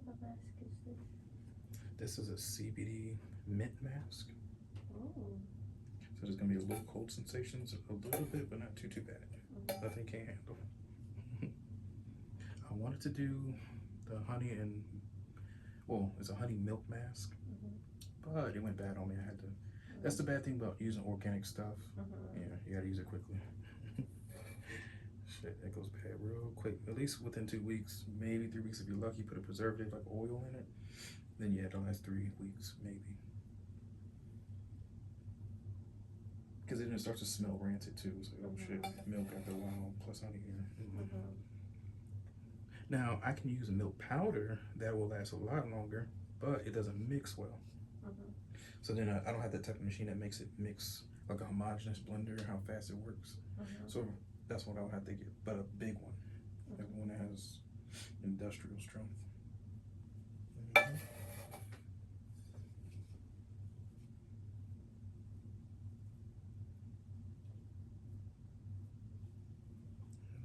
type of mask is this? This is a CBD mint mask. Oh. So there's gonna be a little cold sensations, a little bit, but not too bad. Nothing can't handle. I wanted to do the honey and, well, it's a honey milk mask, but it went bad on me. I had to. That's the bad thing about using organic stuff. Yeah, you gotta use it quickly. Shit, that goes bad real quick. At least within 2 weeks, maybe 3 weeks if you're lucky. Put a preservative like oil in it, then yeah, it'll last 3 weeks maybe. Because then it starts to smell rancid too. So oh shit, milk after a while plus honey here. Now I can use a milk powder that will last a lot longer, but it doesn't mix well. So then I don't have that type of machine that makes it mix like a homogeneous blender, how fast it works. So that's what I'll have to get, but a big one, like one that has industrial strength. And I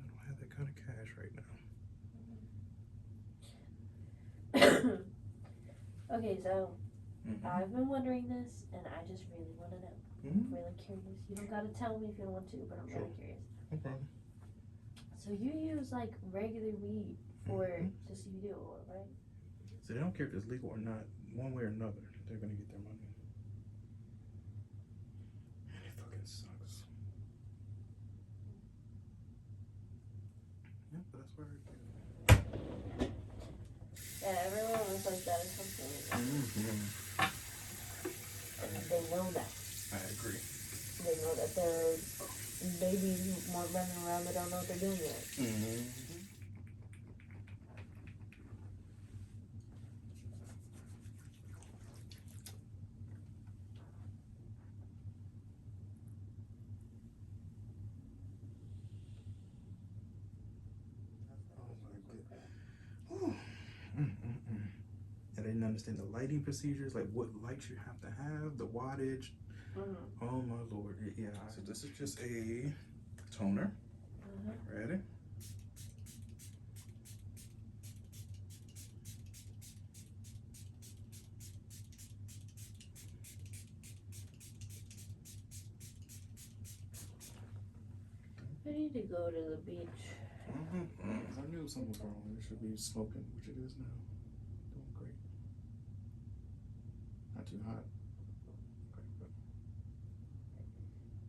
don't have that kind of cash right now. Okay, so I've been wondering this, and I just really want to know. I'm really curious. You don't gotta tell me if you don't want to, but I'm really curious. no problem. So you use like regular weed for the CBD oil, right? So they don't care if it's legal or not. One way or another, they're gonna get their money. And it fucking sucks. Yeah, but that's where I get it. Yeah, everyone was like that at some point. And they know that. I agree. They know that there's babies more running around that don't know what they're doing yet. I didn't understand the lighting procedures, like what lights you have to have, the wattage. Oh my lord. Yeah, so this is just a toner. Ready? I need to go to the beach. I knew something was wrong. It should be smoking, which it is now. Doing great. Not too hot. Okay, good.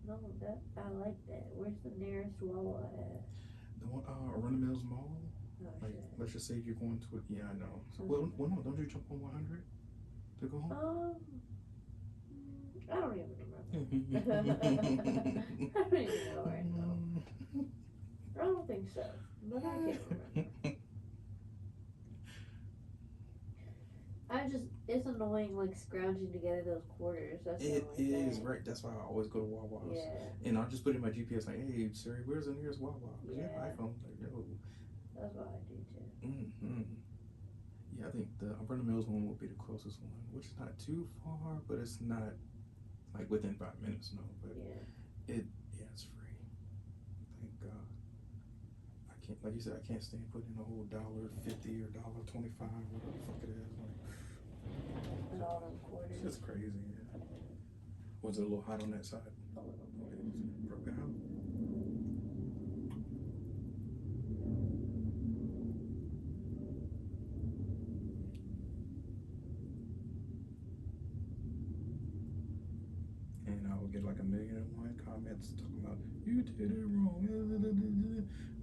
No, that I like that. Where's the nearest Wawa at? The one, Arundel Mills Mall. Oh, Like, shit. let's just say you're going to it. Yeah, I know. So, well, no, don't you jump on 100 to go home? I don't even remember. I don't even know right now. I don't think so, but I can't remember. It's annoying like scrounging together those quarters. That's It the only is, thing. right. That's why I always go to Wawa's. Yeah. And I'll just put in my GPS like, hey, Siri, where's the nearest Wawa? Yeah. iPhone. Like, no. That's what I do too. Yeah, I think the Arundel Mills one will be the closest one, which is not too far, but it's not like within 5 minutes, no. But it's free. Thank God. I can't, like you said, I can't stand putting in a whole $1.50 or $1.25, whatever the fuck it is. Like, And all them quarters. it's just crazy. Yeah. Was it a little hot on that side? A little bit. Okay, broke it out. And I will get like 1,000,001 comments talking about, you did it wrong.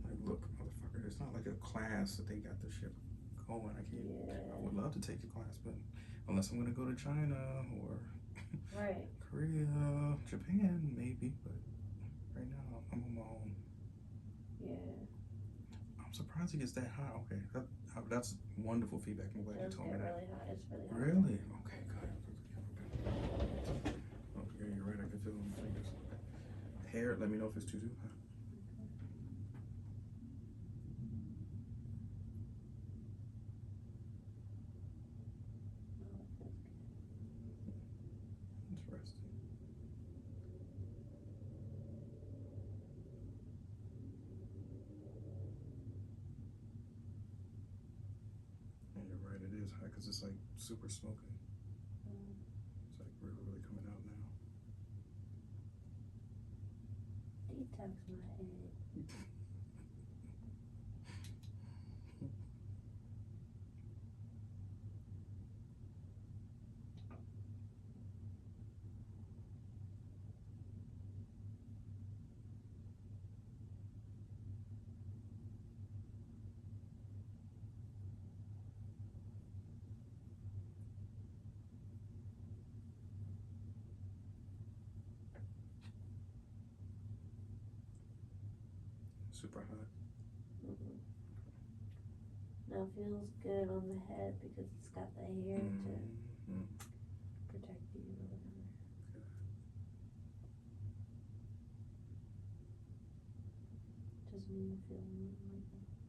Like, look, motherfucker, it's not like a class that they got this shit going. I can't. I would love to take a class, but unless I'm gonna go to China or Korea, Japan, maybe. But right now, I'm on my own. Yeah. I'm surprised it gets that hot. Okay, that's wonderful feedback. I'm glad you told me that. Really hot. It's really hot. Really? Okay, good. Oh, yeah, you're right. I can feel it on my fingers. Hair, let me know if it's too hot. Interesting. And you're right, it hot because it's like super smoky. It's like really coming out now. Detox my head. Super hot. Now it feels good on the head because it's got the hair to protect you or whatever. Doesn't mean you feel like that.